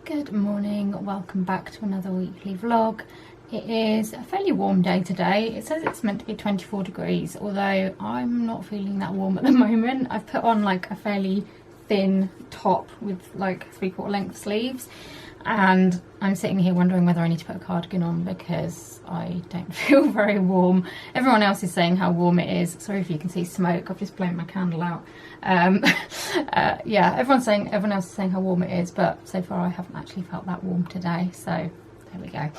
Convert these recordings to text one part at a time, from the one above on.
Good morning, welcome back to another weekly vlog. It is a fairly warm day today. It says it's meant to be 24 degrees, although I'm not feeling that warm at the moment. I've put on like a fairly thin top with like 3/4 length sleeves, and I'm sitting here wondering whether I need to put a cardigan on because I don't feel very warm. Everyone else is saying how warm it is. Sorry if you can see smoke, I've just blown my candle out. Yeah, everyone else is saying how warm it is, but so far I haven't actually felt that warm today, so there we go.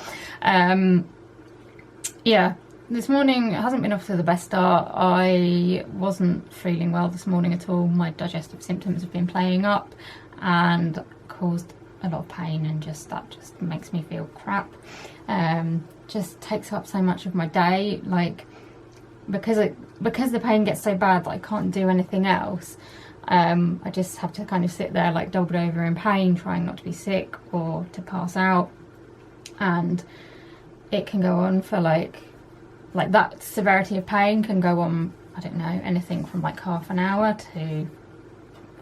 Yeah, this morning hasn't been off to the best start. I wasn't feeling well this morning at all. My digestive symptoms have been playing up and caused a lot of pain, and that just makes me feel crap. Just takes up so much of my day, like because the pain gets so bad that I can't do anything else. I just have to kind of sit there like doubled over in pain, trying not to be sick or to pass out, and it can go on for like that severity of pain can go on, I don't know, anything from like half an hour to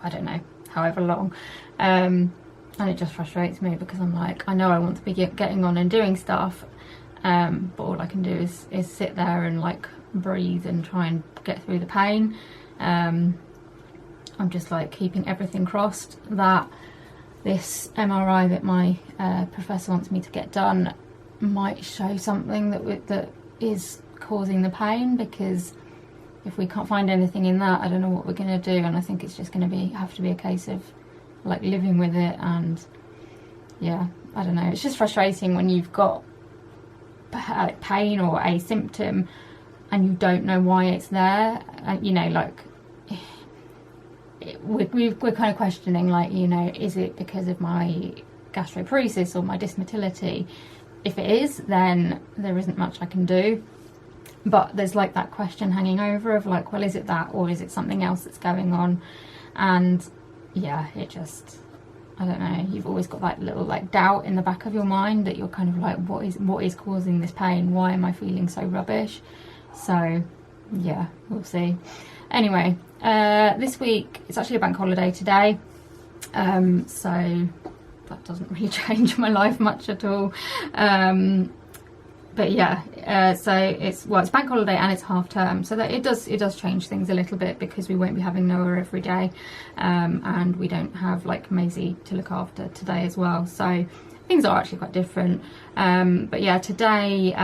I don't know, however long. And it just frustrates me because I'm like, I know I want to be getting on and doing stuff, but all I can do is sit there and like breathe and try and get through the pain. I'm just like keeping everything crossed that this MRI that my professor wants me to get done might show something that is causing the pain, because if we can't find anything in that, I don't know what we're going to do, and I think it's just going to have to be a case of like living with it. And yeah, I don't know, it's just frustrating when you've got pain or a symptom and you don't know why it's there. You know, like we're kind of questioning, like, you know, is it because of my gastroparesis or my dysmotility? If it is, then there isn't much I can do, but there's like that question hanging over of like, well, is it that, or is it something else that's going on? And yeah, it just, I don't know, you've always got that little like doubt in the back of your mind that you're kind of like, what is causing this pain? Why am I feeling so rubbish? So yeah, we'll see. Anyway, this week it's actually a bank holiday today, so that doesn't really change my life much at all. But yeah, so it's bank holiday and it's half term, so that it does change things a little bit, because we won't be having Noah every day, and we don't have like Maisie to look after today as well, so things are actually quite different. But yeah, today,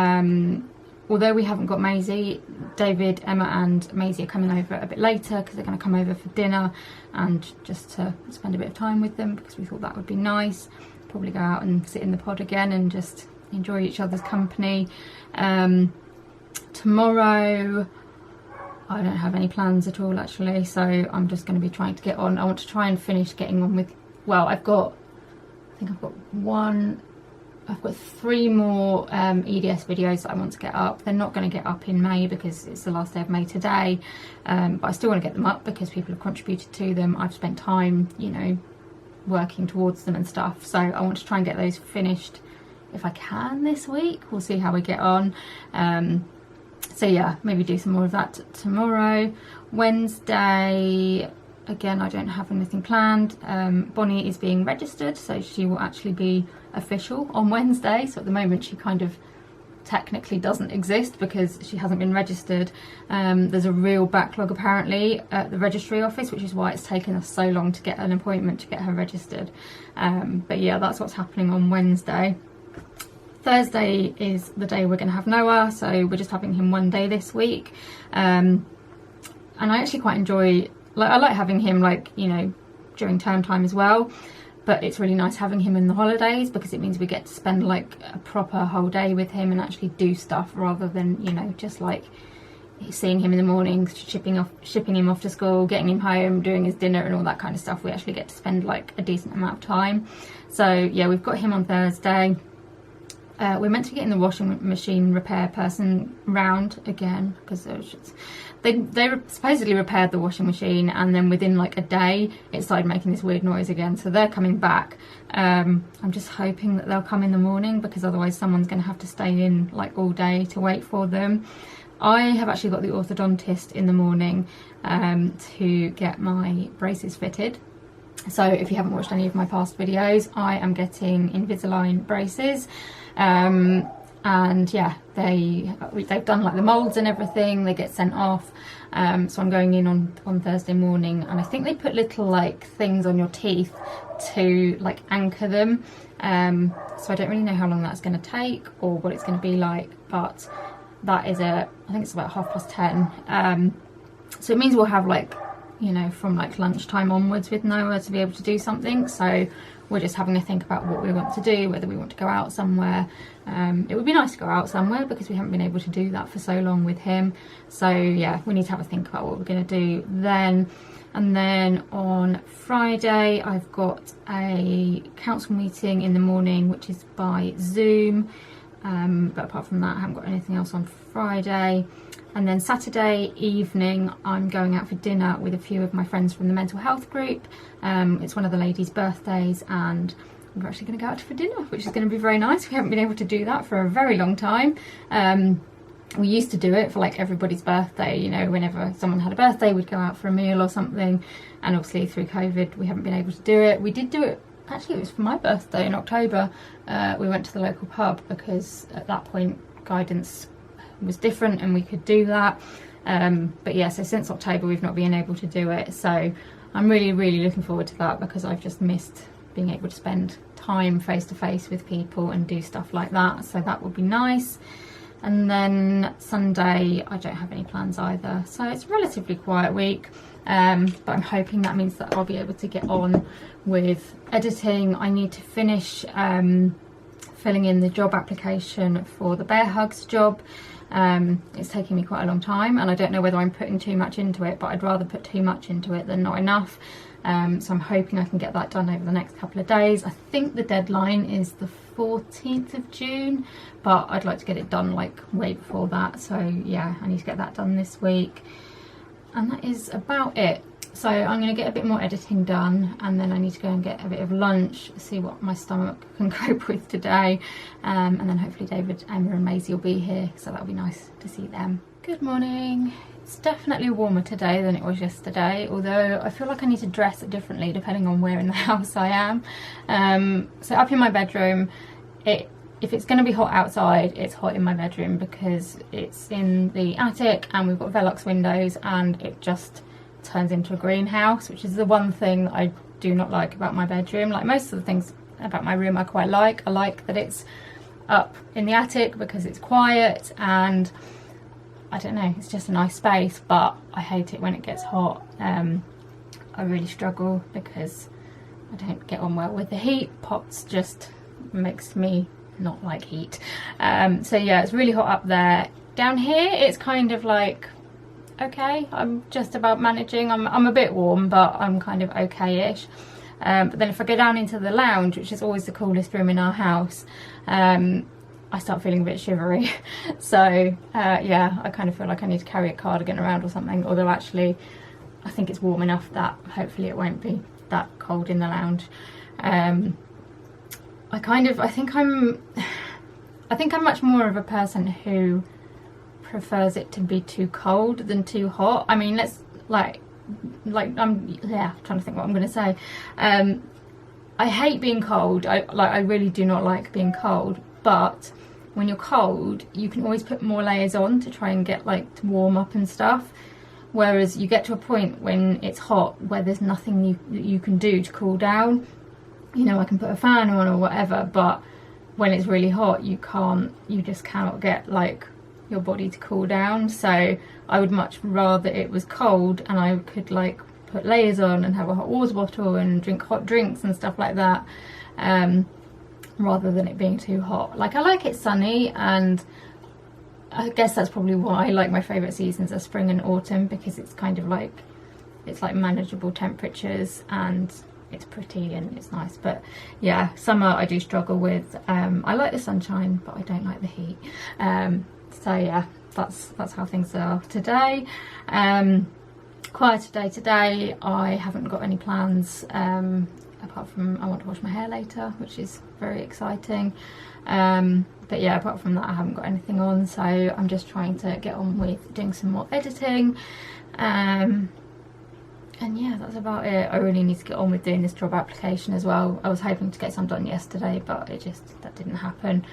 although we haven't got Maisie, David, Emma and Maisie are coming over a bit later because they're going to come over for dinner and just to spend a bit of time with them, because we thought that would be nice. Probably go out and sit in the pod again and just enjoy each other's company. Tomorrow I don't have any plans at all actually, so I'm just going to be trying to get on. I want to try and finish getting on with, well, I think I've got 3 more EDS videos that I want to get up. They're not going to get up in May because it's the last day of May today, but I still want to get them up because people have contributed to them. I've spent time, you know, working towards them and stuff, so I want to try and get those finished if I can this week. We'll see how we get on. So yeah, maybe do some more of that tomorrow. Wednesday, again, I don't have anything planned. Bonnie is being registered, so she will actually be official on Wednesday. So at the moment she kind of technically doesn't exist because she hasn't been registered. There's a real backlog apparently at the registry office, which is why it's taken us so long to get an appointment to get her registered. But yeah, that's what's happening on Wednesday. Thursday is the day we're going to have Noah, so we're just having him one day this week. And I actually quite enjoy, like, I like having him, like, you know, during term time as well, but it's really nice having him in the holidays because it means we get to spend like a proper whole day with him and actually do stuff, rather than, you know, just like seeing him in the morning, shipping him off to school, getting him home, doing his dinner and all that kind of stuff. We actually get to spend like a decent amount of time. So yeah, we've got him on Thursday. We're meant to be getting the washing machine repair person round again, because they supposedly repaired the washing machine and then within like a day it started making this weird noise again, so they're coming back. I'm just hoping that they'll come in the morning, because otherwise someone's going to have to stay in like all day to wait for them. I have actually got the orthodontist in the morning to get my braces fitted. So if you haven't watched any of my past videos, I am getting Invisalign braces. And yeah, they've done like the molds and everything, they get sent off. So I'm going in on Thursday morning, and I think they put little like things on your teeth to like anchor them. So I don't really know how long that's going to take or what it's going to be like, but that is I think it's about 10:30. So it means we'll have like, you know, from like lunchtime onwards with Noah to be able to do something. So we're just having to think about what we want to do, whether we want to go out somewhere. It would be nice to go out somewhere because we haven't been able to do that for so long with him. So yeah, we need to have a think about what we're going to do then. And then on Friday, I've got a council meeting in the morning, which is by Zoom. But apart from that, I haven't got anything else on Friday. And then Saturday evening, I'm going out for dinner with a few of my friends from the mental health group. It's one of the ladies' birthdays, and we're actually going to go out for dinner, which is going to be very nice. We haven't been able to do that for a very long time. We used to do it for like everybody's birthday, you know, whenever someone had a birthday, we'd go out for a meal or something. And obviously through COVID, we haven't been able to do it. We did do it, actually it was for my birthday in October. We went to the local pub because at that point guidance was different and we could do that. But yeah, so since October we've not been able to do it. So I'm really looking forward to that because I've just missed being able to spend time face to face with people and do stuff like that. So that would be nice. And then Sunday, I don't have any plans either. So it's a relatively quiet week, but I'm hoping that means that I'll be able to get on with editing. I need to finish filling in the job application for the Bear Hugs job. It's taking me quite a long time, and I don't know whether I'm putting too much into it, but I'd rather put too much into it than not enough. So I'm hoping I can get that done over the next couple of days. I think the deadline is the 14th of June, but I'd like to get it done like way before that. So yeah, I need to get that done this week. And that is about it. So I'm going to get a bit more editing done, and then I need to go and get a bit of lunch, see what my stomach can cope with today. And then hopefully David, Emma and Maisie will be here, so that'll be nice to see them. Good morning. It's definitely warmer today than it was yesterday, although I feel like I need to dress it differently depending on where in the house I am. So up in my bedroom, if it's going to be hot outside, it's hot in my bedroom because it's in the attic and we've got Velux windows, and it just turns into a greenhouse, which is the one thing that I do not like about my bedroom. Like most of the things about my room I quite like. I like that it's up in the attic because it's quiet and I don't know, it's just a nice space, but I hate it when it gets hot. I really struggle because I don't get on well with the heat. Pots just makes me not like heat. So yeah, it's really hot up there. Down here it's kind of like okay, I'm just about managing. I'm a bit warm, but I'm kind of okay-ish. But then if I go down into the lounge, which is always the coolest room in our house, I start feeling a bit shivery. So yeah, I kind of feel like I need to carry a cardigan around or something, although actually I think it's warm enough that hopefully it won't be that cold in the lounge. I think I'm much more of a person who prefers it to be too cold than too hot. I mean, I'm trying to think what I'm going to say. I hate being cold. I really do not like being cold, but when you're cold you can always put more layers on to try and get like to warm up and stuff, whereas you get to a point when it's hot where there's nothing you can do to cool down. You know, I can put a fan on or whatever, but when it's really hot you just cannot get like your body to cool down. So I would much rather it was cold and I could like put layers on and have a hot water bottle and drink hot drinks and stuff like that, rather than it being too hot. Like I like it sunny, and I guess that's probably why like my favourite seasons are spring and autumn, because it's kind of like it's like manageable temperatures and it's pretty and it's nice. But yeah, summer I do struggle with. I like the sunshine but I don't like the heat. So yeah, that's how things are today. Quieter day today. I haven't got any plans apart from I want to wash my hair later, which is very exciting. But yeah, apart from that I haven't got anything on, so I'm just trying to get on with doing some more editing. And And yeah, that's about it. I really need to get on with doing this job application as well. I was hoping to get some done yesterday, but that didn't happen.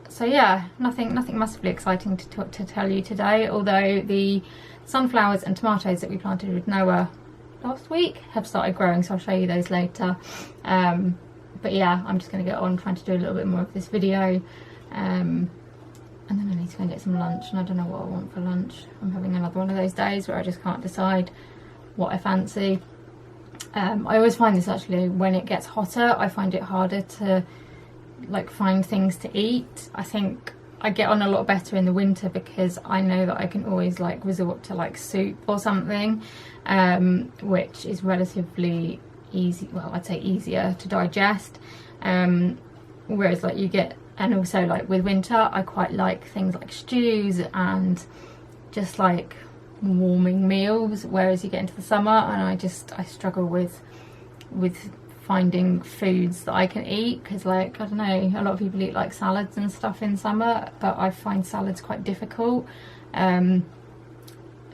So yeah, nothing massively exciting to tell you today, although the sunflowers and tomatoes that we planted with Noah last week have started growing, so I'll show you those later. But yeah, I'm just going to get on trying to do a little bit more of this video, and then I need to go and get some lunch, and I don't know what I want for lunch. I'm having another one of those days where I just can't decide what I fancy. I always find this actually, when it gets hotter, I find it harder to like find things to eat. I think I get on a lot better in the winter because I know that I can always like resort to like soup or something, which is relatively easy, well, I'd say easier to digest, whereas like you get, and also like with winter I quite like things like stews and just like warming meals, whereas you get into the summer and I struggle with finding foods that I can eat, because like, I don't know, a lot of people eat like salads and stuff in summer, but I find salads quite difficult,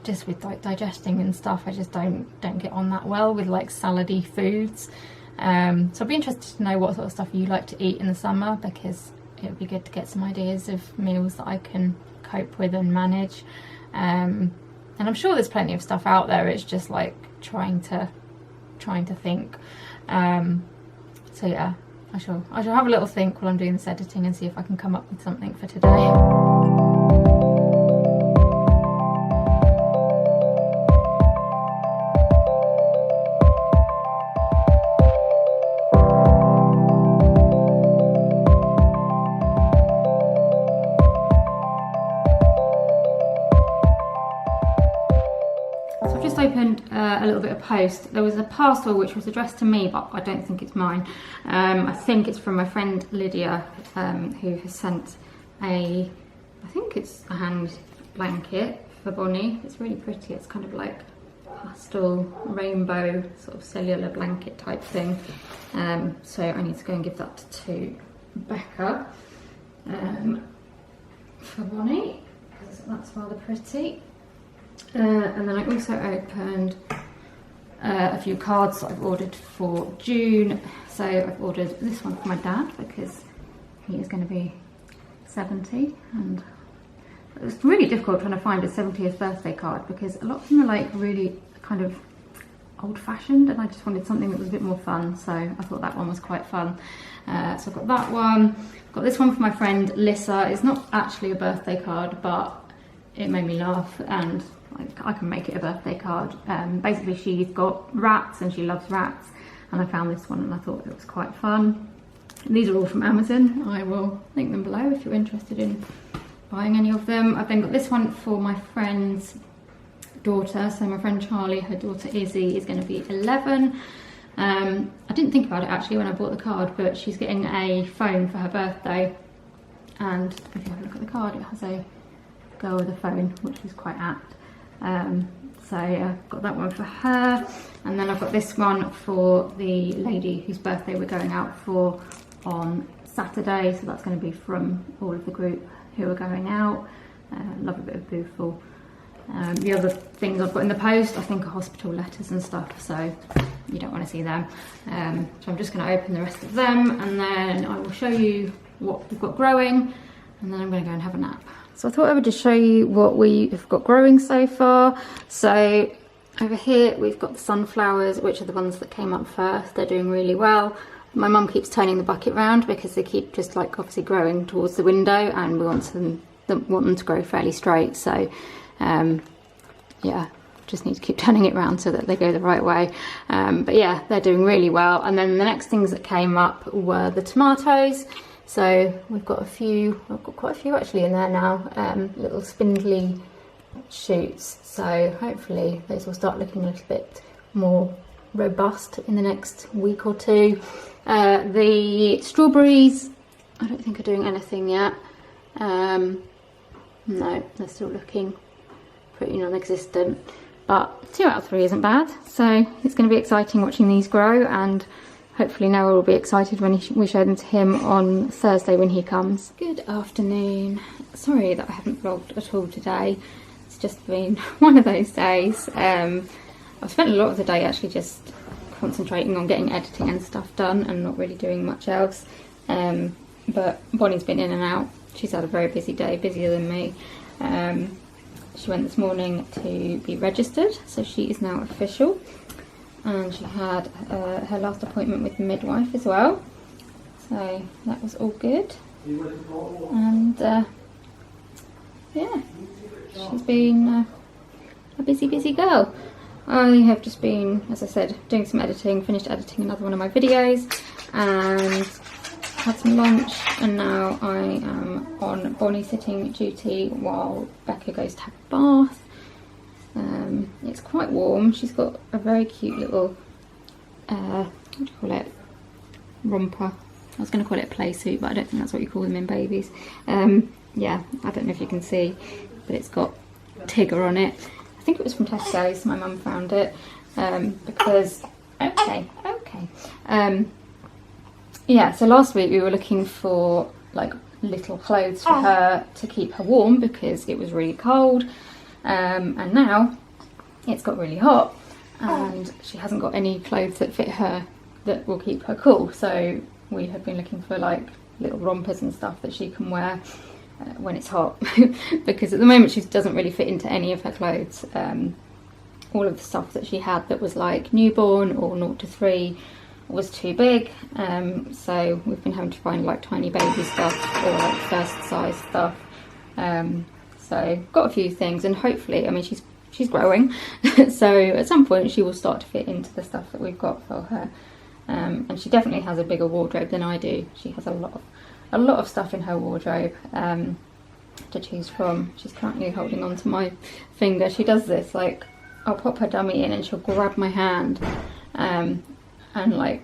just with like digesting and stuff. I just don't get on that well with like salady foods. So I'd be interested to know what sort of stuff you like to eat in the summer, because it would be good to get some ideas of meals that I can cope with and manage. And I'm sure there's plenty of stuff out there, it's just like trying to think. So yeah, I shall have a little think while I'm doing this editing and see if I can come up with something for today. Opened a little bit of post. There was a parcel which was addressed to me, but I don't think it's mine. I think it's from my friend Lydia, who has sent I think it's a hand blanket for Bonnie. It's really pretty. It's kind of like pastel rainbow sort of cellular blanket type thing. So I need to go and give that to Becca for Bonnie, because that's rather pretty. And then I also opened a few cards that I've ordered for June. So I've ordered this one for my dad because he is going to be 70, and it's really difficult trying to find a 70th birthday card because a lot of them are like really kind of old-fashioned, and I just wanted something that was a bit more fun, so I thought that one was quite fun. So I've got that one. I've got this one for my friend Lissa. It's not actually a birthday card, but it made me laugh, and I can make it a birthday card. Basically she's got rats and she loves rats, and I found this one and I thought it was quite fun. And these are all from Amazon. I will link them below if you're interested in buying any of them. I've then got this one for my friend's daughter. So my friend Charlie, her daughter Izzy is going to be 11. I didn't think about it actually when I bought the card, but she's getting a phone for her birthday, and if you have a look at the card, it has a girl with a phone, which is quite apt. So yeah, I've got that one for her, and then I've got this one for the lady whose birthday we're going out for on Saturday, so that's going to be from all of the group who are going out. Love a bit of boofle. The other things I've got in the post I think are hospital letters and stuff, so you don't want to see them. So I'm just going to open the rest of them, and then I will show you what we've got growing, and then I'm going to go and have a nap. So I thought I would just show you what we've got growing so far. So over here we've got the sunflowers, which are the ones that came up first. They're doing really well. My mum keeps turning the bucket round because they keep just like obviously growing towards the window, and we want them to grow fairly straight. So yeah, just need to keep turning it around so that they go the right way. But yeah, they're doing really well. And then the next things that came up were the tomatoes. So we've got I've got quite a few actually in there now, little spindly shoots. So hopefully those will start looking a little bit more robust in the next week or two. The strawberries, I don't think are doing anything yet. No, they're still looking pretty non-existent, but 2 out of 3 isn't bad. So it's going to be exciting watching these grow, and hopefully Noah will be excited when we show them to him on Thursday when he comes. Good afternoon. Sorry that I haven't vlogged at all today. It's just been one of those days. I've spent a lot of the day actually just concentrating on getting editing and stuff done and not really doing much else. But Bonnie's been in and out. She's had a very busy day, busier than me. She went this morning to be registered, so she is now official. And she had her last appointment with the midwife as well. So that was all good. And yeah, she's been a busy girl. I have just been, as I said, doing some editing, finished editing another one of my videos, and had some lunch, and now I am on Bonnie sitting duty while Becca goes to have a bath. It's quite warm. She's got a very cute little, what do you call it, romper. I was going to call it a play suit, but I don't think that's what you call them in babies. Yeah, I don't know if you can see, but it's got Tigger on it. I think it was from Tesco's. My mum found it because yeah, so last week we were looking for like little clothes for her to keep her warm because it was really cold, and now it's got really hot and she hasn't got any clothes that fit her that will keep her cool. So we have been looking for like little rompers and stuff that she can wear when it's hot because at the moment she doesn't really fit into any of her clothes. All of the stuff that she had that was like newborn or 0 to 3 was too big, so we've been having to find like tiny baby stuff or like first size stuff. So got a few things, and hopefully, I mean, she's growing, so at some point she will start to fit into the stuff that we've got for her. And she definitely has a bigger wardrobe than I do. She has a lot of stuff in her wardrobe to choose from. She's currently holding on to my finger. She does this, like, I'll pop her dummy in and she'll grab my hand, and like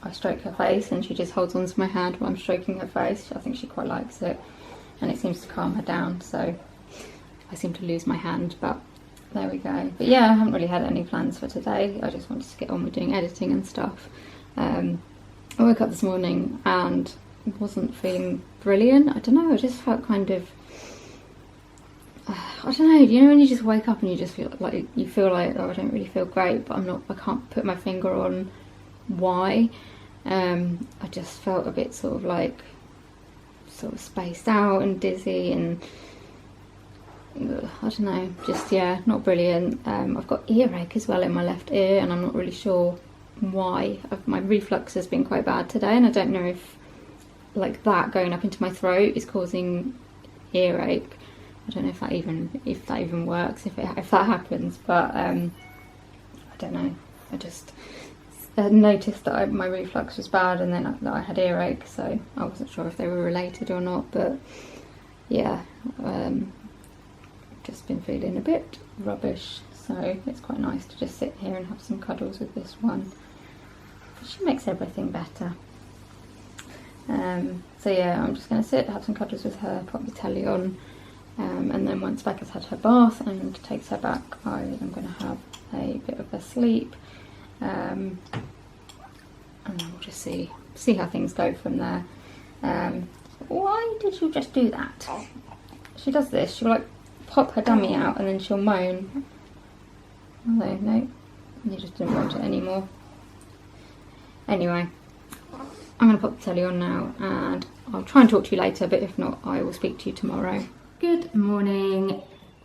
I stroke her face and she just holds on to my hand while I'm stroking her face. I think she quite likes it, and it seems to calm her down, so I seem to lose my hand, but there we go. But yeah, I haven't really had any plans for today. I just wanted to get on with doing editing and stuff. I woke up this morning and wasn't feeling brilliant. I don't know, I just felt kind of, I don't know, you know when you just wake up and you just feel like, oh, I don't really feel great, but I can't put my finger on why. I just felt a bit sort of spaced out and dizzy, and I don't know, just, yeah, not brilliant. I've got earache as well in my left ear, and I'm not really sure why. My reflux has been quite bad today, and I don't know if like that going up into my throat is causing earache. I don't know if that even works, if that happens, but I don't know. I just noticed that my reflux was bad, and then that I had earache, so I wasn't sure if they were related or not. But yeah, just been feeling a bit rubbish, so it's quite nice to just sit here and have some cuddles with this one. She makes everything better. So yeah, I'm just going to sit, have some cuddles with her, pop the telly on, and then once Becca's had her bath and takes her back, I am going to have a bit of a sleep, and then we'll just see how things go from there. Why did you just do that? She does this, she'll like pop her dummy out and then she'll moan. Although, no, you just didn't want it anymore. Anyway, I'm going to pop the telly on now, and I'll try and talk to you later, but if not, I will speak to you tomorrow. Good morning.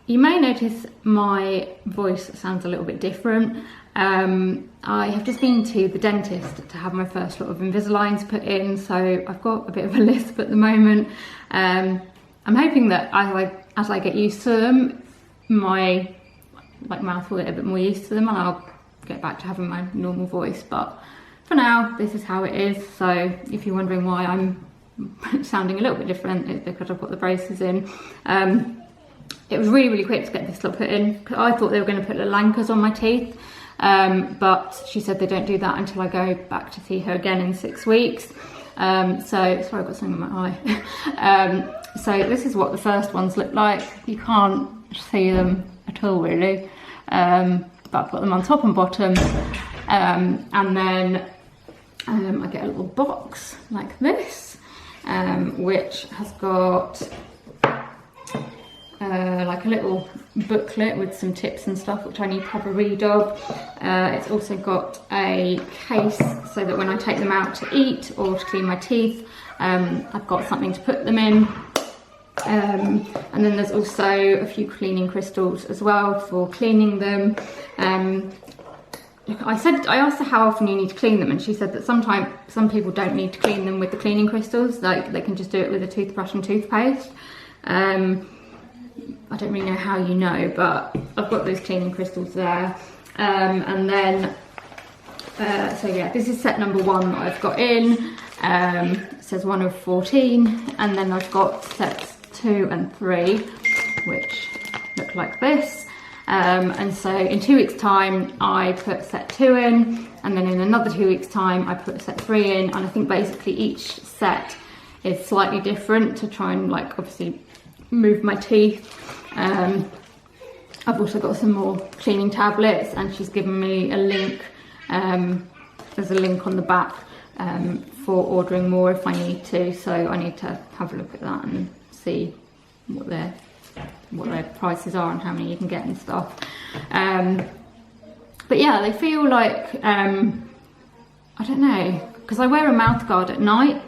You may notice my voice sounds a little bit different. I have just been to the dentist to have my first lot of Invisaligns put in, so I've got a bit of a lisp at the moment. I'm hoping that as I get used to them, my mouth will get a bit more used to them, and I'll get back to having my normal voice. But for now, this is how it is. So if you're wondering why I'm sounding a little bit different, it's because I've got the braces in. It was really quick to get this lot put in. I thought they were going to put little anchors on my teeth, but she said they don't do that until I go back to see her again in 6 weeks. So sorry, I've got something in my eye. So this is what the first ones look like. You can't see them at all really, but I've got them on top and bottom, and then I get a little box like this, which has got like a little booklet with some tips and stuff which I need to have a read of. It's also got a case so that when I take them out to eat or to clean my teeth, I've got something to put them in. And then there's also a few cleaning crystals as well for cleaning them. I asked her how often you need to clean them, and she said that sometimes some people don't need to clean them with the cleaning crystals, like they can just do it with a toothbrush and toothpaste. I don't really know how you know, but I've got those cleaning crystals there. And then, so yeah, this is set number 1 that I've got in. It says 1 of 14, and then I've got sets 2 and 3, which look like this. And so in 2 weeks time I put set 2 in, and then in another 2 weeks time I put set 3 in, and I think basically each set is slightly different to try and like obviously move my teeth. I've also got some more cleaning tablets, and she's given me a link, there's a link on the back for ordering more if I need to, so I need to have a look at that and see what their prices are and how many you can get and stuff. But yeah, they feel like, I don't know, because I wear a mouth guard at night.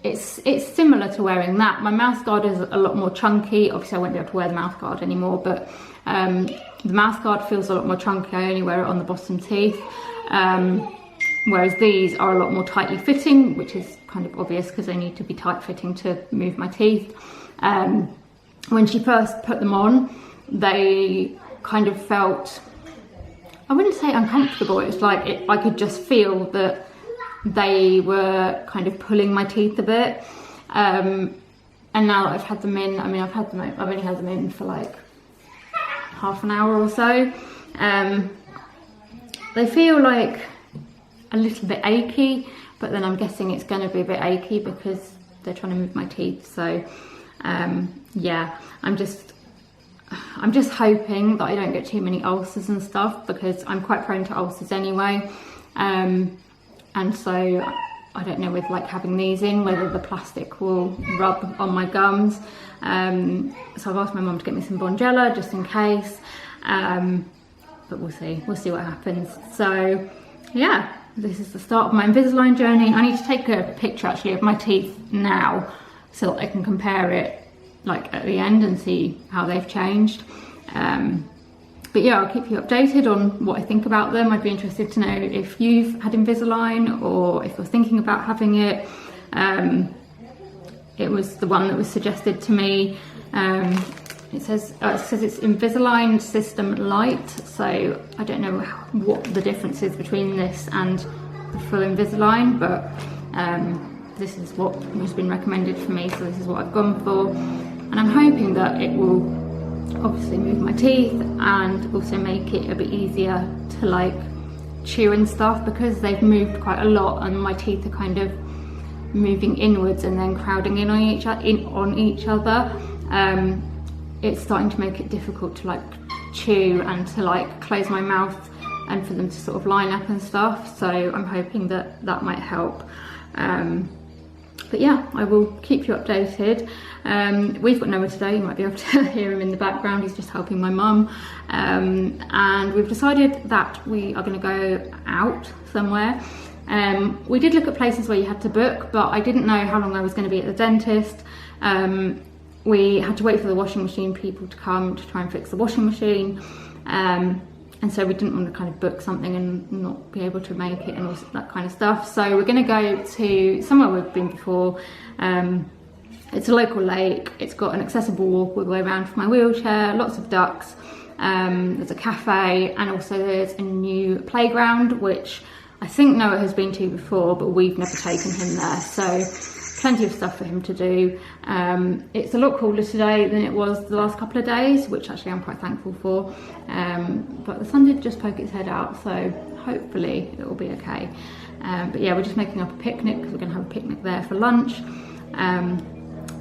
It's similar to wearing that. My mouth guard is a lot more chunky. Obviously I won't be able to wear the mouth guard anymore, but the mouth guard feels a lot more chunky. I only wear it on the bottom teeth, whereas these are a lot more tightly fitting, which is kind of obvious because they need to be tight fitting to move my teeth. When she first put them on, they kind of felt, I wouldn't say uncomfortable, it's like I could just feel that they were kind of pulling my teeth a bit. And now that I've had them in, I've only had them in for like half an hour or so. They feel like a little bit achy, but then I'm guessing it's going to be a bit achy because they're trying to move my teeth. So yeah, I'm just hoping that I don't get too many ulcers and stuff, because I'm quite prone to ulcers anyway. And so I don't know, with like having these in, whether the plastic will rub on my gums. So I've asked my mum to get me some Bonjela just in case, but we'll see what happens. So yeah, this is the start of my Invisalign journey. I need to take a picture actually of my teeth now so that I can compare it like at the end and see how they've changed. But yeah, I'll keep you updated on what I think about them. I'd be interested to know if you've had Invisalign or if you're thinking about having it. It was the one that was suggested to me. It says it's Invisalign System Lite, so I don't know what the difference is between this and the full Invisalign, but this is what has been recommended for me, so this is what I've gone for. And I'm hoping that it will obviously move my teeth and also make it a bit easier to like chew and stuff, because they've moved quite a lot and my teeth are kind of moving inwards and then crowding in on each other. It's starting to make it difficult to like chew and to like close my mouth and for them to sort of line up and stuff, so I'm hoping that that might help. But yeah, I will keep you updated. We've got Noah today, you might be able to hear him in the background, he's just helping my mum. And we've decided that we are going to go out somewhere. We did look at places where you had to book, but I didn't know how long I was going to be at the dentist. We had to wait for the washing machine people to come to try and fix the washing machine. And so we didn't want to kind of book something and not be able to make it and all that kind of stuff. So we're going to go to somewhere we've been before. It's a local lake. It's got an accessible walk all the way around for my wheelchair, lots of ducks. There's a cafe, and also there's a new playground, which I think Noah has been to before, but we've never taken him there. So plenty of stuff for him to do. It's a lot cooler today than it was the last couple of days, which actually I'm quite thankful for. But the sun did just poke its head out, so hopefully it will be okay. But yeah, we're just making up a picnic because we're going to have a picnic there for lunch.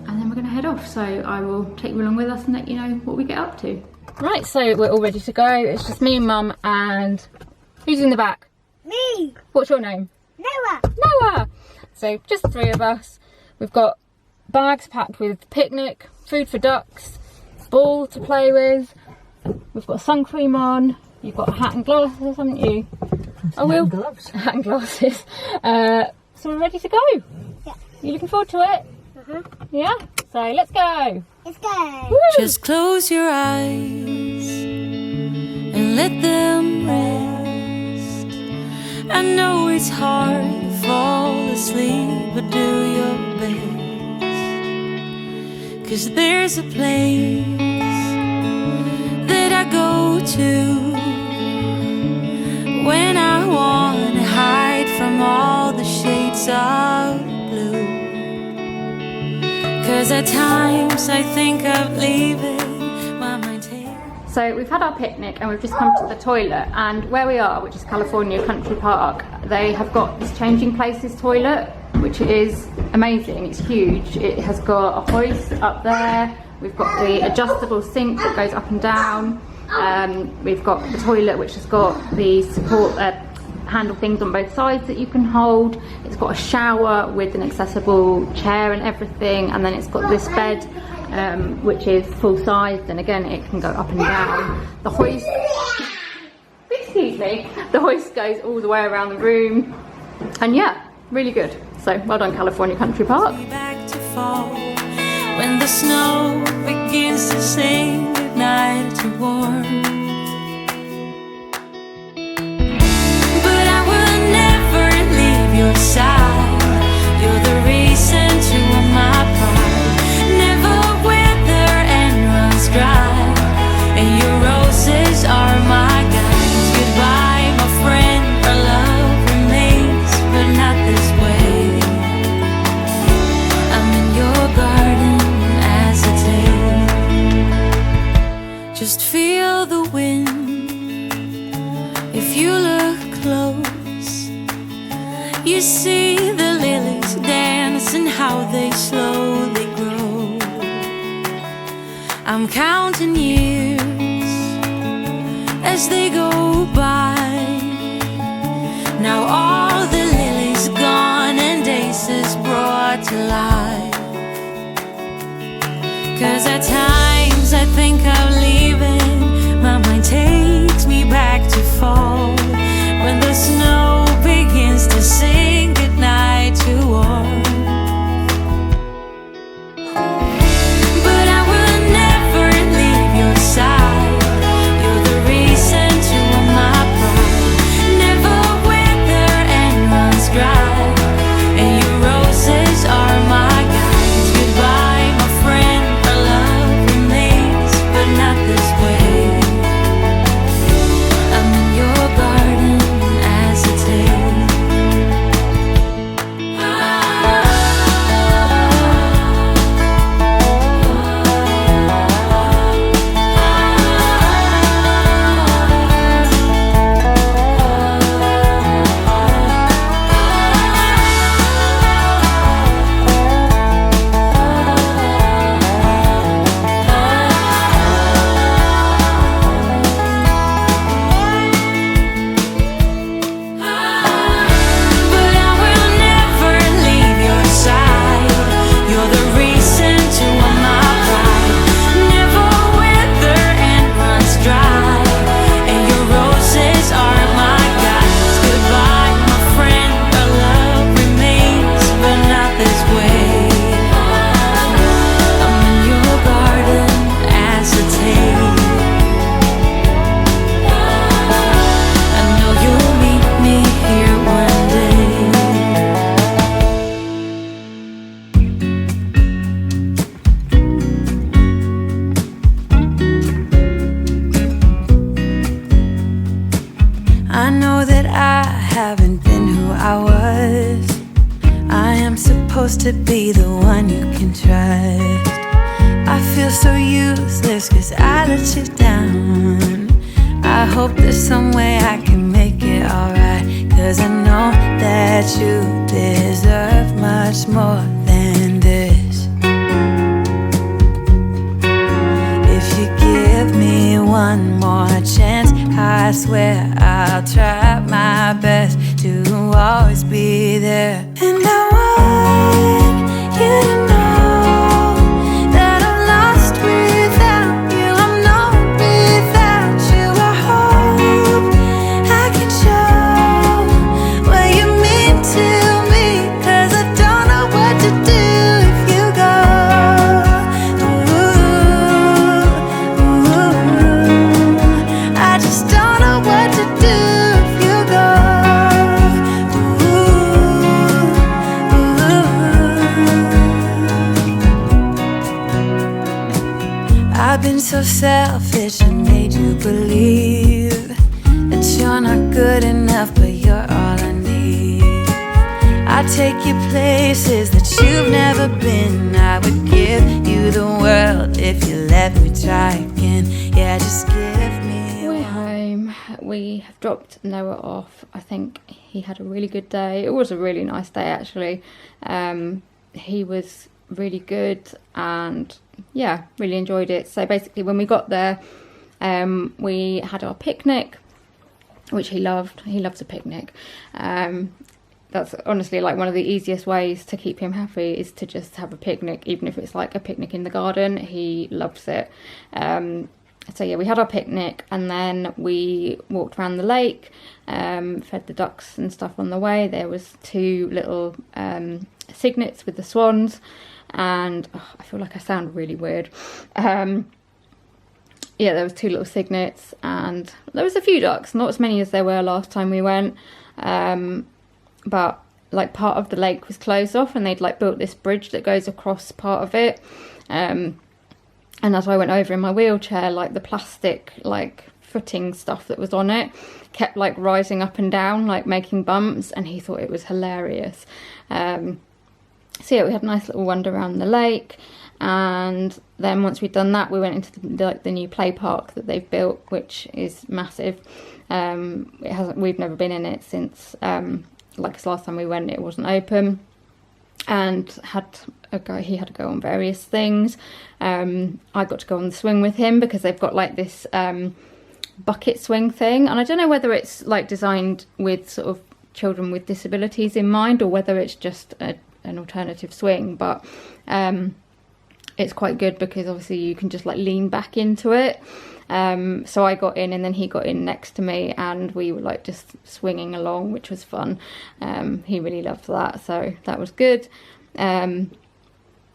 And then we're going to head off, so I will take you along with us and let you know what we get up to. Right, so we're all ready to go. It's just me and Mum, and who's in the back? Me. What's your name? Noah. Noah. So just the 3 of us. We've got bags packed with picnic, food for ducks, ball to play with. We've got sun cream on. You've got a hat and glasses, haven't you? Gloves. Hat and glasses. So we're ready to go. Yeah. You looking forward to it? Yeah? So let's go. Let's go. Woo! Just close your eyes and let them rest. I know it's hard to fall asleep, but do your best. 'Cause there's a place that I go to when I wanna hide from all the shades of blue. 'Cause at times I think of leaving my mind takes. So we've had our picnic and we've just come to the toilet, and where we are, which is California Country Park, they have got this changing places toilet, which is amazing. It's huge. It has got a hoist up there. We've got the adjustable sink that goes up and down. We've got the toilet which has got the support handle things on both sides that you can hold. It's got a shower with an accessible chair and everything, and then it's got this bed which is full sized, and again it can go up and down. The hoist, excuse me, the hoist goes all the way around the room, and yeah, really good. So well done, California Country Park. Back to fall when the snow begins to sing goodnight to warm. But I will never leave your side. You're the reason to all my pride. Never wither and runs dry. And your roses are my guides. Goodbye, my friend. Our love remains, but not this way. I'm in your garden as a day. Just feel the wind. If you look close, you see the lilies dance and how they slowly grow. I'm counting years as they go by. Now all the lilies gone and days is brought to life. 'Cause at times I think of leaving. My mind takes me back to fall when the snow begins to sing goodnight to warm. But I will never leave your side. You're the reason to all my pride. Never wither and runs dry. And your roses are my guides. Goodbye, my friend. Our love remains, but not this way. I'm in your garden as a tale. But I will never leave your side. You're the reason to all my pride. Never wither and runs dry. And your roses are my guides. Goodbye, my friend. Our love remains, but not this way. I'm in your garden as a tale. I know you'll meet me here one day. I know that I haven't been who I was. I am supposed to be the one you can trust. I feel so useless 'cause I let you down. I hope there's some way I can make it alright, 'cause I know that you deserve much more than this. If you give me one more chance, I swear I'll try my best to always be there. And I want you to know that I'm lost without so selfish and made you believe that you're not good enough, but you're all I need. I take you places that you've never been. I would give you the world if you let me try again. Yeah, just give me. We're home. We have dropped Noah off. I think he had a really good day. It was a really nice day, actually. He was really good, and yeah, really enjoyed it. So basically, when we got there, we had our picnic, which he loved. He loves a picnic. That's honestly like one of the easiest ways to keep him happy, is to just have a picnic, even if it's like a picnic in the garden. He loves it. So yeah, we had our picnic, and then we walked around the lake, fed the ducks and stuff on the way. There was 2 little cygnets with the swans, and I feel like I sound really weird. Yeah, there was 2 little cygnets, and there was a few ducks, not as many as there were last time we went. But like part of the lake was closed off, and they'd like built this bridge that goes across part of it. And as I went over in my wheelchair, like the plastic like footing stuff that was on it kept like rising up and down, like making bumps, and he thought it was hilarious. So yeah, we had a nice little wander around the lake, and then once we'd done that, we went into the new play park that they've built, which is massive. We've never been in it since like last time we went, it wasn't open, and he had to go on various things. I got to go on the swing with him, because they've got like this bucket swing thing, and I don't know whether it's like designed with sort of children with disabilities in mind, or whether it's just an alternative swing, but it's quite good because obviously you can just like lean back into it. So I got in, and then he got in next to me, and we were like just swinging along, which was fun. He really loved that, so that was good. And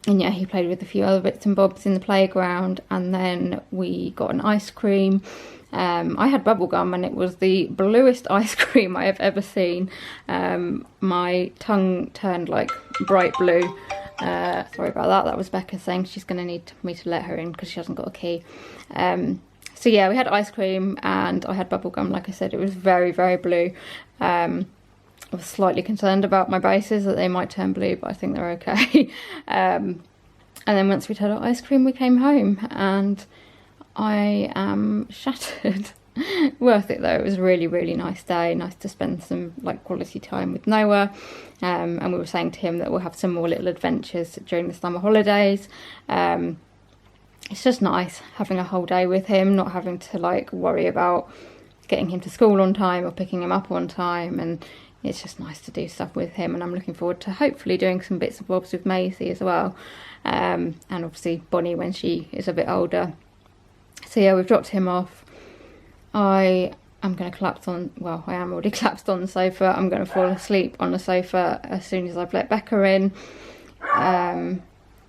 yeah, he played with a few other bits and bobs in the playground, and then we got an ice cream. I had bubblegum, and it was the bluest ice cream I have ever seen. My tongue turned like bright blue. Sorry about that. That was Becca saying she's going to need me to let her in because she hasn't got a key. So yeah, we had ice cream, and I had bubblegum. Like I said, it was very, very blue. I was slightly concerned about my braces, that they might turn blue, but I think they're okay. And then once we'd had our ice cream, we came home, and I am shattered. Worth it though. It was a really, really nice day. Nice to spend some like quality time with Noah. And we were saying to him that we'll have some more little adventures during the summer holidays. It's just nice having a whole day with him, not having to like worry about getting him to school on time or picking him up on time, and it's just nice to do stuff with him. And I'm looking forward to hopefully doing some bits and bobs with Maisie as well, and obviously Bonnie when she is a bit older. So yeah, we've dropped him off. I am going to collapse on, well, I am already collapsed on the sofa. I'm going to fall asleep on the sofa as soon as I've let Becca in.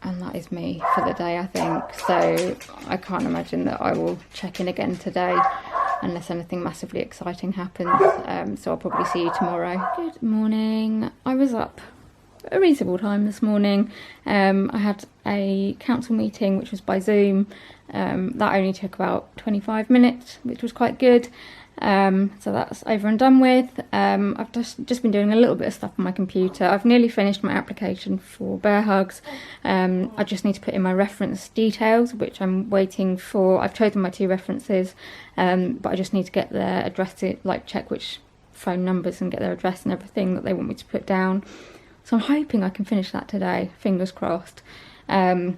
And that is me for the day, I think. So I can't imagine that I will check in again today unless anything massively exciting happens. So I'll probably see you tomorrow. Good morning. I was up a reasonable time this morning. I had a council meeting, which was by Zoom. That only took about 25 minutes, which was quite good. So that's over and done with. I've just been doing a little bit of stuff on my computer. I've nearly finished my application for Bear Hugs. I just need to put in my reference details, which I'm waiting for. I've chosen my 2 references, but I just need to get their address, like check which phone numbers and get their address and everything that they want me to put down. So I'm hoping I can finish that today, fingers crossed. Mouth,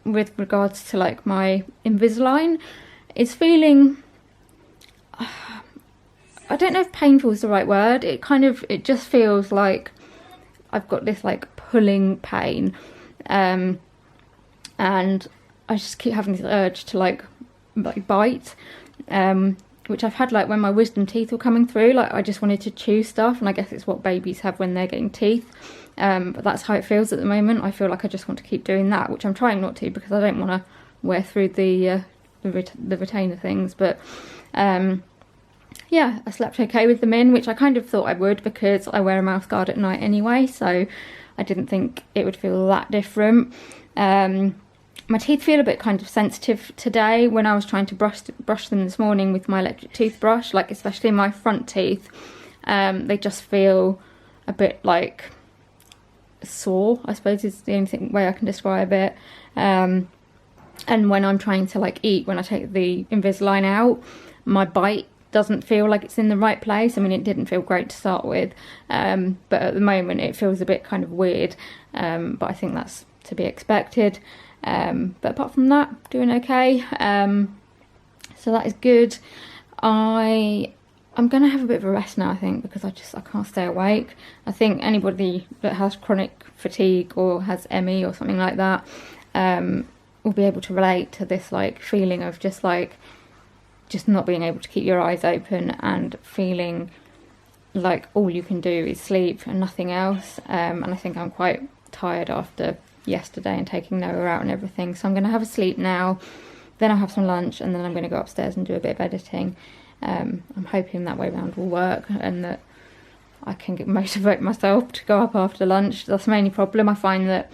with regards to like my Invisalign, is feeling, I don't know if painful is the right word. It just feels like I've got this like pulling pain, and I just keep having this urge to like bite, which I've had like when my wisdom teeth were coming through. Like I just wanted to chew stuff, and I guess it's what babies have when they're getting teeth. But that's how it feels at the moment. I feel like I just want to keep doing that, which I'm trying not to because I don't want to wear through the retainer things. But yeah, I slept okay with them in, which I kind of thought I would because I wear a mouth guard at night anyway, so I didn't think it would feel that different. my teeth feel a bit kind of sensitive today. When I was trying to brush them this morning with my electric toothbrush, like especially my front teeth, they just feel a bit like sore, I suppose is the only way I can describe it. And when I'm trying to like eat, when I take the Invisalign out, my bite doesn't feel like it's in the right place. I mean, it didn't feel great to start with, but at the moment it feels a bit kind of weird, but I think that's to be expected. But apart from that, doing okay. So that is good. I'm gonna have a bit of a rest now, I think, because I can't stay awake. I think anybody that has chronic fatigue or has ME or something like that will be able to relate to this like feeling of just not being able to keep your eyes open and feeling like all you can do is sleep and nothing else. And I think I'm quite tired after yesterday and taking Noah out and everything, so I'm going to have a sleep now, then I'll have some lunch, and then I'm going to go upstairs and do a bit of editing. I'm hoping that way round will work and that I can motivate myself to go up after lunch. That's the only problem. I find that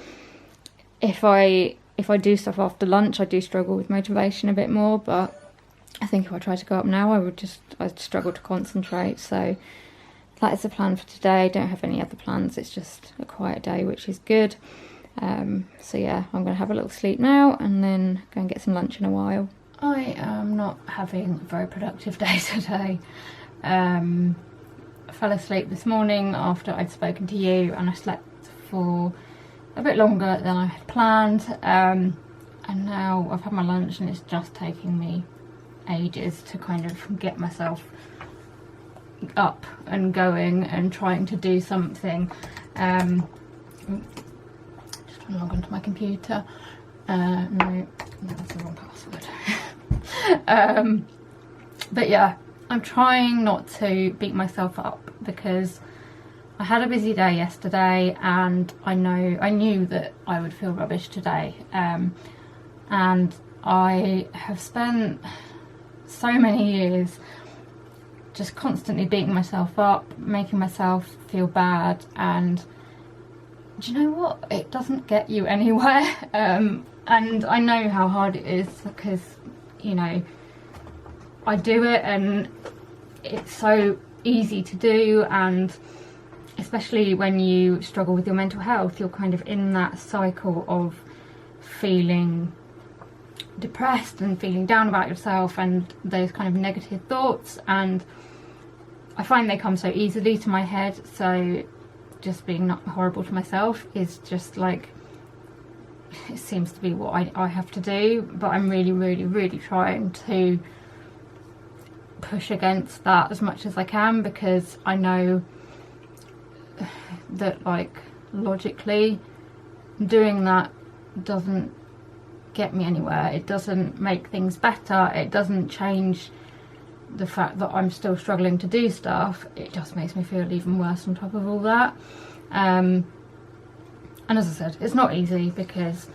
if I do stuff after lunch, I do struggle with motivation a bit more, but I think if I try to go up now, I'd struggle to concentrate. So that is the plan for today. I don't have any other plans, it's just a quiet day, which is good. So yeah, I'm going to have a little sleep now and then go and get some lunch in a while. I am not having a very productive day today. I fell asleep this morning after I'd spoken to you, and I slept for a bit longer than I had planned, and now I've had my lunch and it's just taking me ages to kind of get myself up and going and trying to do something. Log onto my computer. No, that's the wrong password. But yeah, I'm trying not to beat myself up because I had a busy day yesterday, and I knew that I would feel rubbish today. And I have spent so many years just constantly beating myself up, making myself feel bad, and do you know what? It doesn't get you anywhere. And I know how hard it is because, you know, I do it and it's so easy to do, and especially when you struggle with your mental health, you're kind of in that cycle of feeling depressed and feeling down about yourself and those kind of negative thoughts, and I find they come so easily to my head. So just being not horrible to myself is just like, it seems to be what I have to do, but I'm really trying to push against that as much as I can, because I know that like logically doing that doesn't get me anywhere. It doesn't make things better, it doesn't change the fact that I'm still struggling to do stuff. It just makes me feel even worse on top of all that. And as I said, it's not easy because,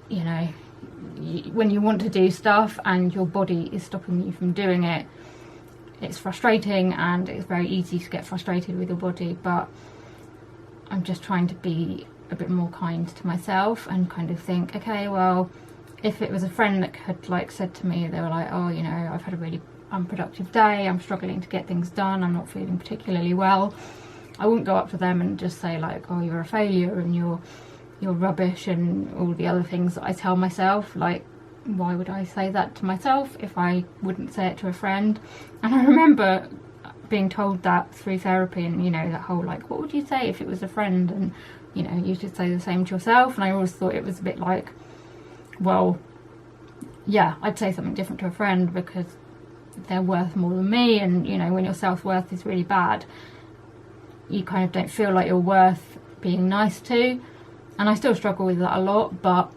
you know, when you want to do stuff and your body is stopping you from doing it, it's frustrating, and it's very easy to get frustrated with your body. But I'm just trying to be a bit more kind to myself and kind of think, okay, well, if it was a friend that had like said to me, they were like, oh, you know, I've had a really unproductive day, I'm struggling to get things done, I'm not feeling particularly well, I wouldn't go up to them and just say like, oh, you're a failure and you're rubbish and all the other things that I tell myself. Like, why would I say that to myself if I wouldn't say it to a friend? And I remember being told that through therapy, and you know, that whole like, what would you say if it was a friend, and you know, you should say the same to yourself. And I always thought it was a bit like, well, yeah, I'd say something different to a friend because they're worth more than me, and you know, when your self-worth is really bad, you kind of don't feel like you're worth being nice to. And I still struggle with that a lot, but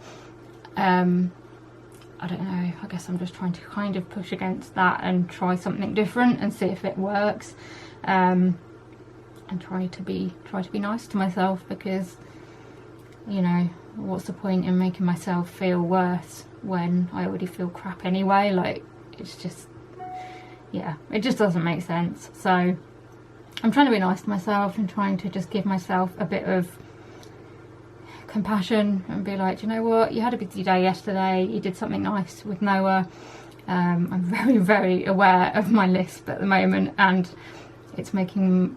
I don't know, I guess I'm just trying to kind of push against that and try something different and see if it works, and try to be nice to myself, because you know, what's the point in making myself feel worse when I already feel crap anyway? Like, it's just, yeah, it just doesn't make sense. So I'm trying to be nice to myself and trying to just give myself a bit of compassion and be like, you know what, you had a busy day yesterday, you did something nice with Noah. I'm very, very aware of my lisp at the moment, and it's making,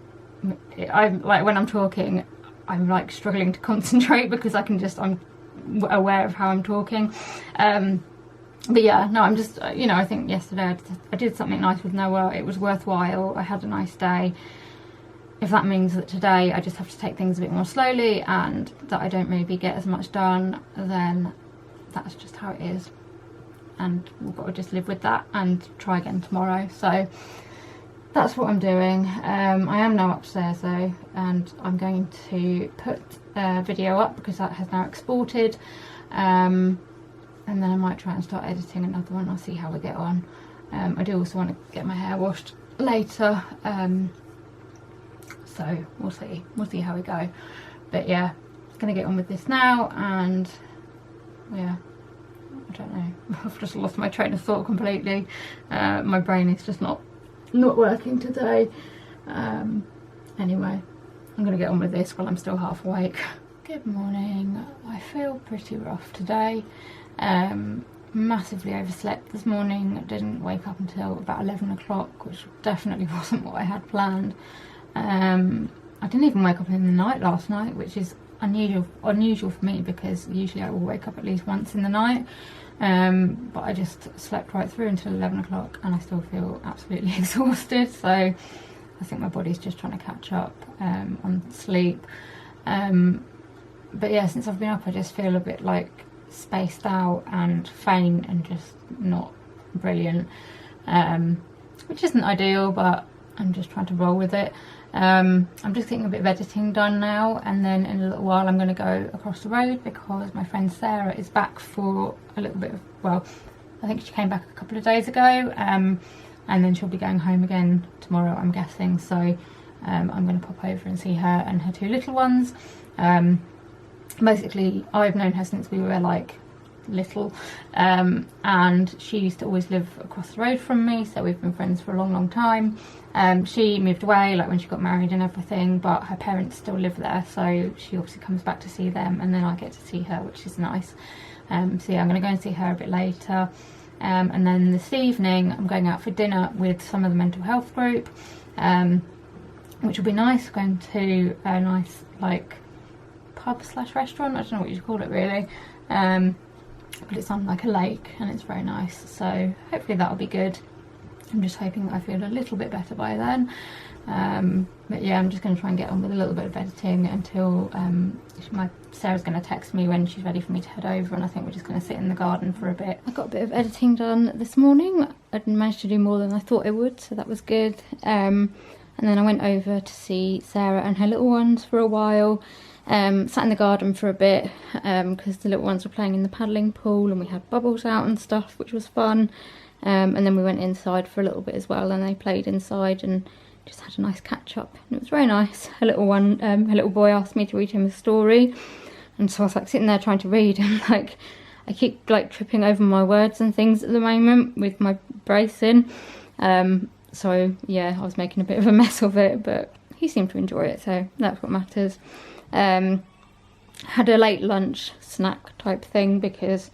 I'm like, when I'm talking, I'm like struggling to concentrate because I'm aware of how I'm talking. But yeah, no, I'm just, you know, I think yesterday I did something nice with Noah. It was worthwhile. I had a nice day. If that means that today I just have to take things a bit more slowly and that I don't maybe get as much done, then that's just how it is. And we've got to just live with that and try again tomorrow. So that's what I'm doing. I am now upstairs though, and I'm going to put a video up because that has now exported. And then I might try and start editing another one. I'll see how we get on. I do also want to get my hair washed later. So we'll see how we go. But yeah, gonna get on with this now, and yeah, I don't know, I've just lost my train of thought completely. My brain is just not working today. Anyway, I'm gonna get on with this while I'm still half awake. Good morning. I feel pretty rough today. Massively overslept this morning. Didn't wake up until about 11 o'clock, which definitely wasn't what I had planned. I didn't even wake up in the night last night, which is unusual for me because usually I will wake up at least once in the night. But I just slept right through until 11 o'clock and I still feel absolutely exhausted. So I think my body's just trying to catch up on sleep. But yeah, since I've been up, I just feel a bit like spaced out and faint and just not brilliant, which isn't ideal, but I'm just trying to roll with it. I'm just getting a bit of editing done now, and then in a little while I'm going to go across the road because my friend Sarah is back for a little bit of, well, I think she came back a couple of days ago, and then she'll be going home again tomorrow, I'm guessing. So I'm going to pop over and see her and her two little ones. Basically, I've known her since we were like little, and she used to always live across the road from me, so we've been friends for a long time. She moved away like when she got married and everything, but her parents still live there, so she obviously comes back to see them, and then I get to see her, which is nice. So yeah, I'm going to go and see her a bit later, and then this evening I'm going out for dinner with some of the mental health group, which will be nice. Going to a nice like pub / restaurant, I don't know what you'd call it really, but it's on like a lake and it's very nice, so hopefully that'll be good. I'm just hoping that I feel a little bit better by then. But yeah, I'm just going to try and get on with a little bit of editing until Sarah's going to text me when she's ready for me to head over, and I think we're just going to sit in the garden for a bit. I got a bit of editing done this morning. I managed to do more than I thought I would, so that was good. And then I went over to see Sarah and her little ones for a while. Sat in the garden for a bit because the little ones were playing in the paddling pool and we had bubbles out and stuff, which was fun. And then we went inside for a little bit as well, and they played inside and just had a nice catch up, and it was very nice. Her little boy asked me to read him a story, and so I was like sitting there trying to read, and like I keep like tripping over my words and things at the moment with my brace in. So yeah, I was making a bit of a mess of it, but he seemed to enjoy it, so that's what matters. Had a late lunch snack type thing because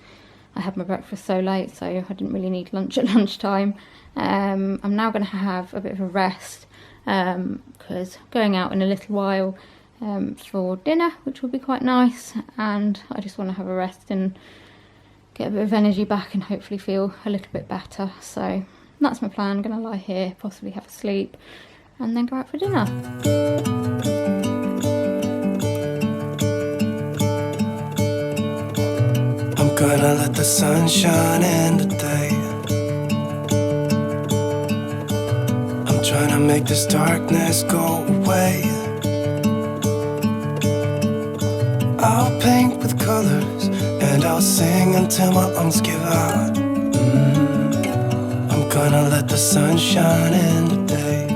I had my breakfast so late, so I didn't really need lunch at lunchtime. I'm now going to have a bit of a rest because going out in a little while for dinner, which will be quite nice, and I just want to have a rest and get a bit of energy back and hopefully feel a little bit better. So that's my plan. I'm going to lie here, possibly have a sleep, and then go out for dinner. Gonna let the sun shine in today. I'm trying to make this darkness go away. I'll paint with colors and I'll sing until my lungs give out. I'm gonna let the sun shine in today,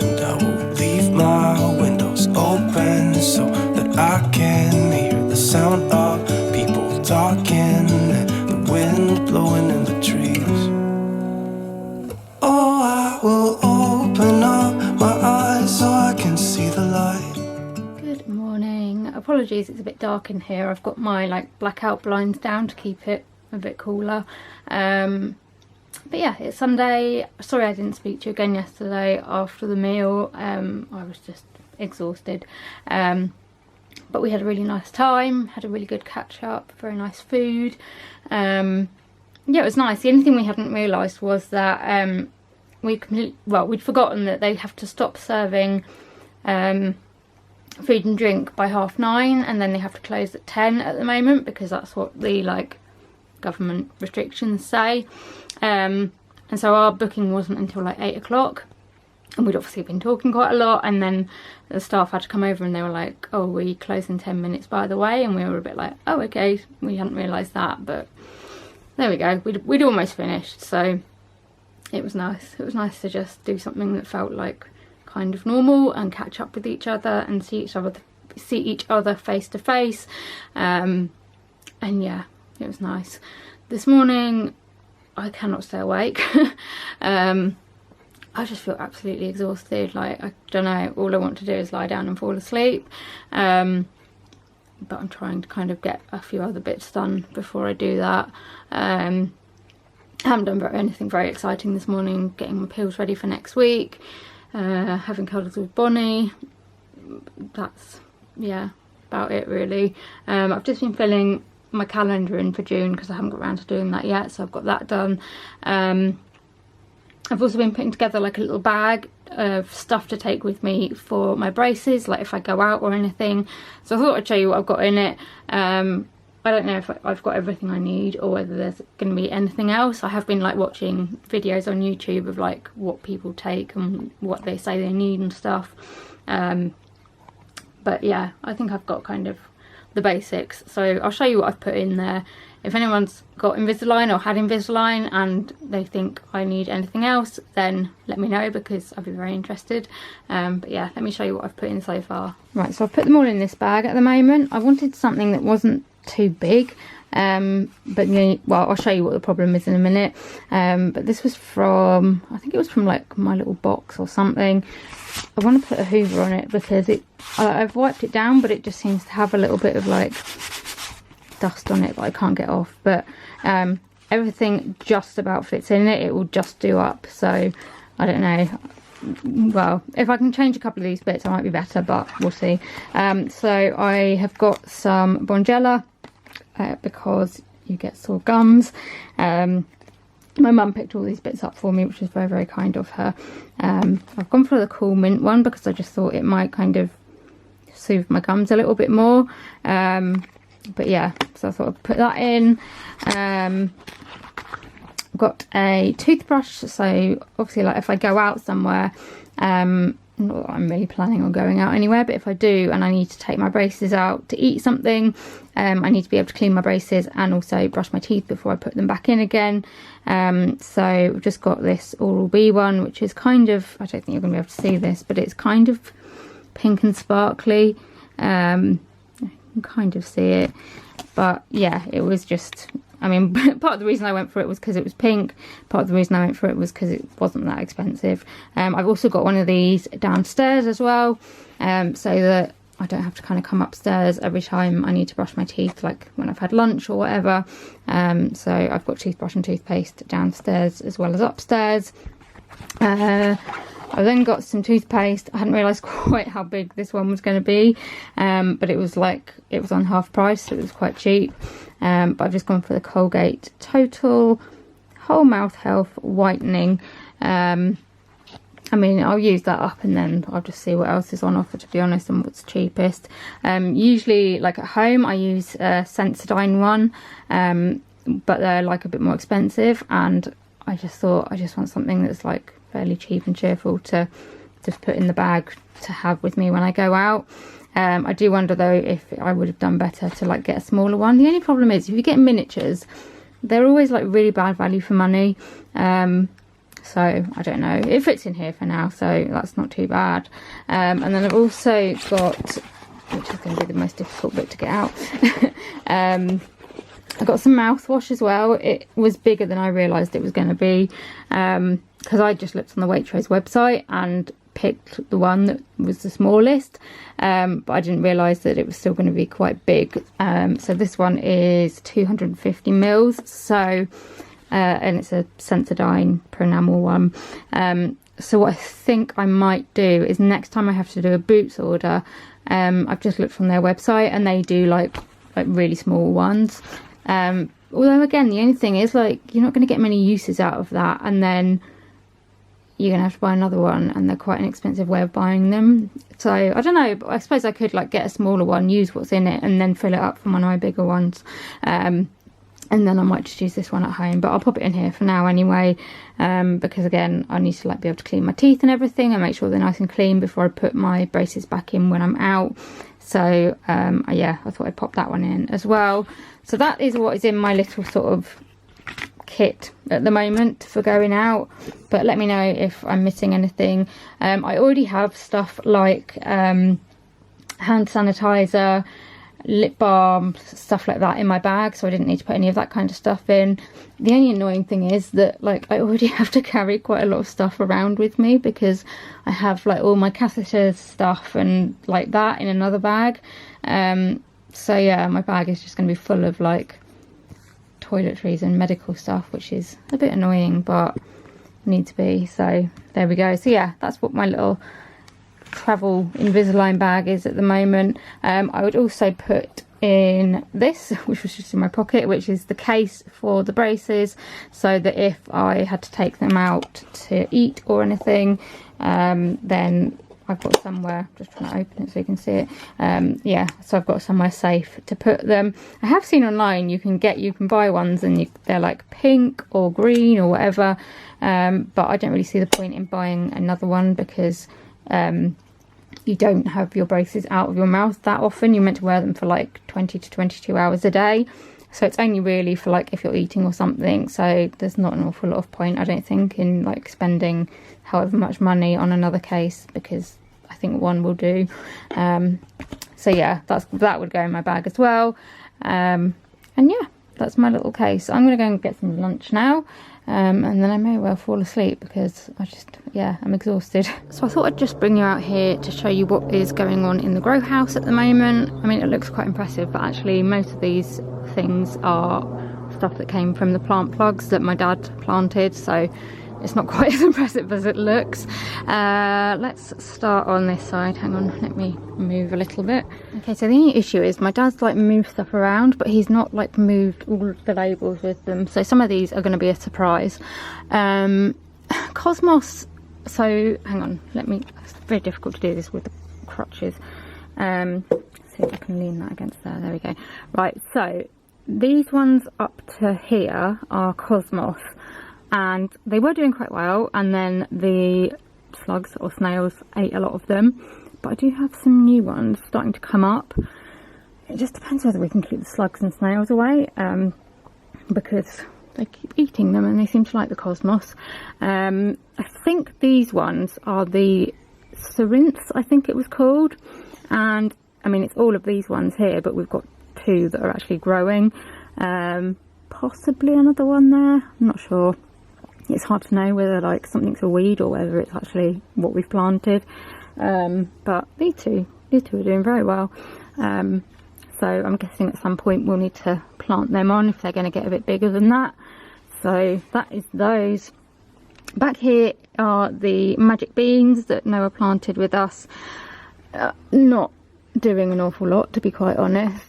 and I will leave my windows open so that I can hear the sound of people talking and the wind blowing in the trees. Oh, I will open up my eyes so I can see the light. Good morning. apologies, it's a bit dark in here. I've got my like blackout blinds down to keep it a bit cooler. But yeah, it's Sunday. Sorry I didn't speak to you again yesterday after the meal. I was just exhausted. But we had a really nice time, had a really good catch up, very nice food. Yeah, it was nice. The only thing we hadn't realised was that we'd forgotten that they have to stop serving food and drink by 9:30, and then they have to close at 10 at the moment, because that's what the like government restrictions say. And so our booking wasn't until like 8 o'clock, and we'd obviously been talking quite a lot, and then the staff had to come over and they were like, oh, we close in 10 minutes by the way, and we were a bit like, oh okay, we hadn't realised that, but there we go, we'd almost finished. So it was nice. It was nice to just do something that felt like kind of normal and catch up with each other and see each other face to face. And yeah, it was nice. This morning I cannot stay awake. I just feel absolutely exhausted. Like, I don't know, all I want to do is lie down and fall asleep. But I'm trying to kind of get a few other bits done before I do that. I haven't done anything very exciting this morning. Getting my pills ready for next week. Having cuddles with Bonnie. That's, yeah, about it really. I've just been filling my calendar in for June because I haven't got around to doing that yet, so I've got that done. I've also been putting together like a little bag of stuff to take with me for my braces, like if I go out or anything. So I thought I'd show you what I've got in it. I don't know if I've got everything I need or whether there's going to be anything else. I have been like watching videos on YouTube of like what people take and what they say they need and stuff. But yeah, I think I've got kind of the basics. So I'll show you what I've put in there. If anyone's got Invisalign or had Invisalign and they think I need anything else, then let me know, because I'd be very interested. But yeah, let me show you what I've put in so far. Right, so I've put them all in this bag at the moment. I wanted something that wasn't too big, but well, I'll show you what the problem is in a minute. But this was from, I think it was from like My Little Box or something. I want to put a hoover on it because I've wiped it down, but it just seems to have a little bit of like dust on it that I can't get off. But everything just about fits in it. It will just do up. So I don't know. Well, if I can change a couple of these bits, I might be better, but we'll see. So I have got some Bonjela because you get sore gums. My mum picked all these bits up for me, which was very, very kind of her. I've gone for the cool mint one because I just thought it might kind of soothe my gums a little bit more. But yeah, so I thought I'd put that in. I've got a toothbrush, so obviously like if I go out somewhere, not that I'm really planning on going out anywhere, but if I do and I need to take my braces out to eat something, I need to be able to clean my braces and also brush my teeth before I put them back in again. So I've just got this Oral-B one, which is kind of, I don't think you're going to be able to see this, but it's kind of pink and sparkly. You can kind of see it, but yeah, it was just, I mean, part of the reason I went for it was because it was pink. Part of the reason I went for it was because it wasn't that expensive. I've also got one of these downstairs as well, so that I don't have to kind of come upstairs every time I need to brush my teeth, like when I've had lunch or whatever. So I've got toothbrush and toothpaste downstairs as well as upstairs. I then got some toothpaste. I hadn't realised quite how big this one was going to be, but it was on half price, so it was quite cheap. But I've just gone for the Colgate Total Whole Mouth Health Whitening. I mean, I'll use that up and then I'll just see what else is on offer, to be honest, and what's cheapest. Usually, like at home, I use a Sensodyne one, but they're like a bit more expensive, and I just thought I just want something that's like fairly cheap and cheerful to just put in the bag to have with me when I go out. I do wonder though if I would have done better to like get a smaller one. The only problem is if you get miniatures, they're always like really bad value for money. So I don't know, it fits in here for now, so that's not too bad. And then I've also got, which is going to be the most difficult bit to get out, I got some mouthwash as well. It was bigger than I realised it was going to be, because I just looked on the Waitrose website and picked the one that was the smallest, but I didn't realise that it was still going to be quite big. So this one is 250 mils, so and it's a Sensodyne Pronamel one. So what I think I might do is next time I have to do a Boots order, I've just looked on their website and they do like really small ones. Although again, the only thing is like you're not going to get many uses out of that, and then you're going to have to buy another one, and they're quite an expensive way of buying them. So I don't know, but I suppose I could like get a smaller one, use what's in it, and then fill it up from one of my bigger ones. And then I might just use this one at home, but I'll pop it in here for now anyway, because again, I need to like be able to clean my teeth and everything and make sure they're nice and clean before I put my braces back in when I'm out. So yeah, I thought I'd pop that one in as well. So that is what is in my little sort of kit at the moment for going out, but let me know if I'm missing anything. I already have stuff like hand sanitizer, lip balm, stuff like that in my bag, so I didn't need to put any of that kind of stuff in. The only annoying thing is that like I already have to carry quite a lot of stuff around with me because I have like all my catheters stuff and like that in another bag. So yeah, my bag is just going to be full of like toiletries and medical stuff, which is a bit annoying, but need to be. So there we go. So yeah, that's what my little travel Invisalign bag is at the moment. I would also put in this, which was just in my pocket, which is the case for the braces, so that if I had to take them out to eat or anything, then I've got somewhere. Just trying to open it so you can see it. Yeah, so I've got somewhere safe to put them. I have seen online you can buy ones and they're like pink or green or whatever, but I don't really see the point in buying another one because you don't have your braces out of your mouth that often. You're meant to wear them for like 20 to 22 hours a day, so it's only really for like if you're eating or something. So there's not an awful lot of point, I don't think, in like spending however much money on another case, because I think one will do. So yeah, that would go in my bag as well. And yeah, that's my little case. I'm gonna go and get some lunch now, and then I may well fall asleep because I'm exhausted. So I thought I'd just bring you out here to show you what is going on in the grow house at the moment. I mean, it looks quite impressive, but actually most of these things are stuff that came from the plant plugs that my dad planted, so it's not quite as impressive as it looks. Let's start on this side. Hang on, let me move a little bit. Okay, so the only issue is my dad's like moved stuff around, but he's not like moved all of the labels with them, so some of these are going to be a surprise. Cosmos, so hang on, it's very difficult to do this with the crutches. See if I can lean that against there we go. Right, so these ones up to here are Cosmos, and they were doing quite well, and then the slugs or snails ate a lot of them. But I do have some new ones starting to come up. It just depends whether we can keep the slugs and snails away, because they keep eating them and they seem to like the Cosmos. I think these ones are the Syrinx, I think it was called, and I mean it's all of these ones here, but we've got two that are actually growing. Possibly another one there, I'm not sure. It's hard to know whether like something's a weed or whether it's actually what we've planted. But these two are doing very well. So I'm guessing at some point we'll need to plant them on if they're going to get a bit bigger than that. So that is those. Back here are the magic beans that Noah planted with us. Not doing an awful lot, to be quite honest.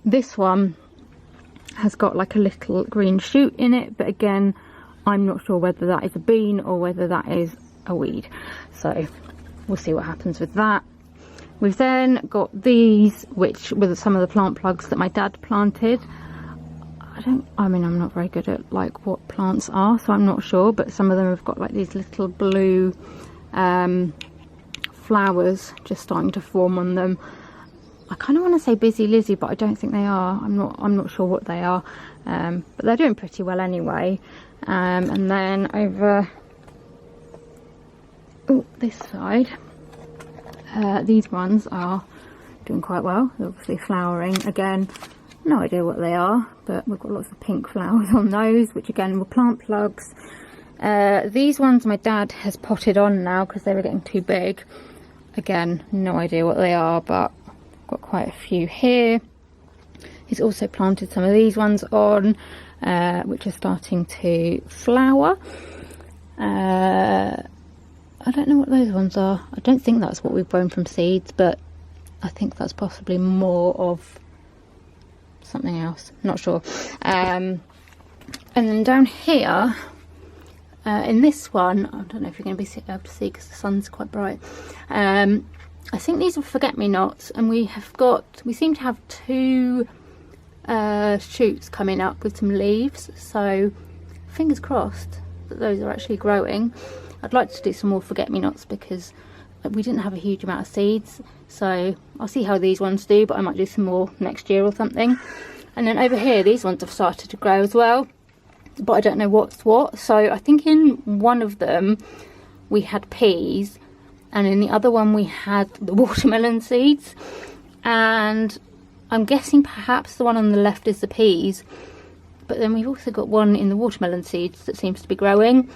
This one has got like a little green shoot in it, but again, I'm not sure whether that is a bean or whether that is a weed, so we'll see what happens with that. We've then got these, which were some of the plant plugs that my dad planted. I'm not very good at like what plants are, so I'm not sure, but some of them have got like these little blue flowers just starting to form on them. I kind of want to say Busy Lizzie, but I don't think they are. I'm not sure what they are, but they're doing pretty well anyway. And then over this side, these ones are doing quite well. They're obviously flowering again. No idea what they are, but we've got lots of pink flowers on those, which again were plant plugs. These ones my dad has potted on now because they were getting too big. Again, no idea what they are, but I've got quite a few here. He's also planted some of these ones on, which are starting to flower. I don't know what those ones are. I don't think that's what we've grown from seeds, but I think that's possibly more of something else. Not sure. And then down here, in this one, I don't know if you're going to be able to see because the sun's quite bright. I think these are forget-me-nots, and we seem to have two shoots coming up with some leaves, so fingers crossed that those are actually growing. I'd like to do some more forget-me-nots because we didn't have a huge amount of seeds, so I'll see how these ones do, but I might do some more next year or something. And then over here, these ones have started to grow as well, but I don't know what's what. So I think in one of them we had peas, and in the other one we had the watermelon seeds, and I'm guessing perhaps the one on the left is the peas, but then we've also got one in the watermelon seeds that seems to be growing,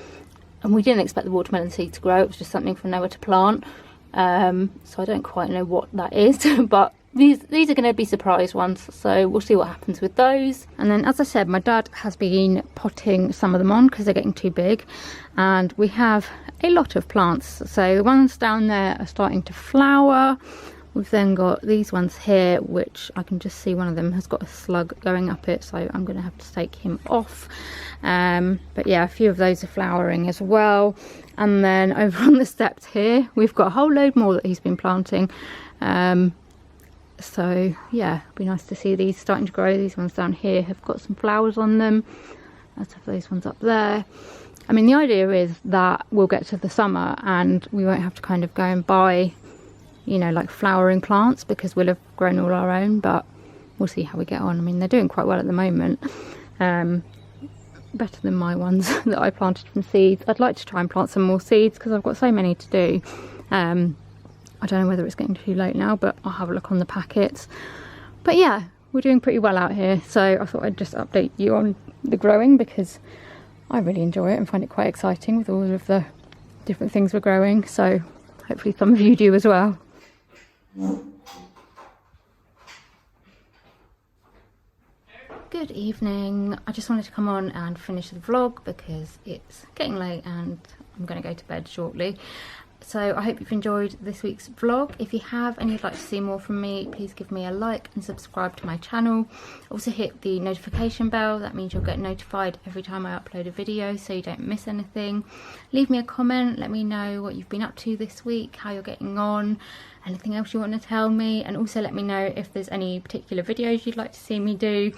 and we didn't expect the watermelon seed to grow. It was just something for Noah to plant, so I don't quite know what that is, but these are going to be surprise ones, so we'll see what happens with those. And then, as I said, my dad has been potting some of them on because they're getting too big, and we have a lot of plants. So the ones down there are starting to flower. We've then got these ones here, which I can just see one of them has got a slug going up it, so I'm going to have to take him off. But yeah, a few of those are flowering as well. And then over on the steps here, we've got a whole load more that he's been planting. So yeah, it'll be nice to see these starting to grow. These ones down here have got some flowers on them, as have those ones up there. I mean, the idea is that we'll get to the summer and we won't have to kind of go and buy, you know, like flowering plants, because we'll have grown all our own, but we'll see how we get on. I mean, they're doing quite well at the moment, better than my ones that I planted from seeds. I'd like to try and plant some more seeds because I've got so many to do. I don't know whether it's getting too late now, but I'll have a look on the packets. But yeah, we're doing pretty well out here, so I thought I'd just update you on the growing because I really enjoy it and find it quite exciting with all of the different things we're growing, so hopefully some of you do as well. Good evening. I just wanted to come on and finish the vlog because it's getting late and I'm going to go to bed shortly. So I hope you've enjoyed this week's vlog. If you have and you'd like to see more from me, please give me a like and subscribe to my channel. Also hit the notification bell. That means you'll get notified every time I upload a video so you don't miss anything. Leave me a comment, let me know what you've been up to this week, how you're getting on, anything else you want to tell me, and also let me know if there's any particular videos you'd like to see me do,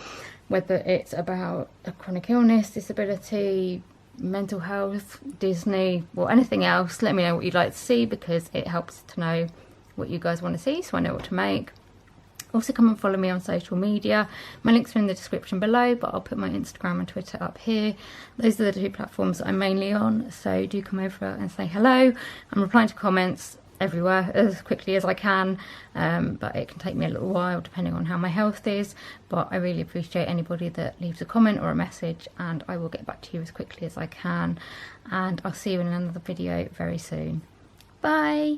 whether it's about a chronic illness, disability, mental health, Disney, or anything else. Let me know what you'd like to see because it helps to know what you guys want to see so I know what to make. Also come and follow me on social media. My links are in the description below, but I'll put my Instagram and Twitter up here. Those are the two platforms that I'm mainly on, so do come over and say hello. I'm replying to comments everywhere as quickly as I can, but it can take me a little while depending on how my health is, but I really appreciate anybody that leaves a comment or a message, and I will get back to you as quickly as I can, and I'll see you in another video very soon. Bye.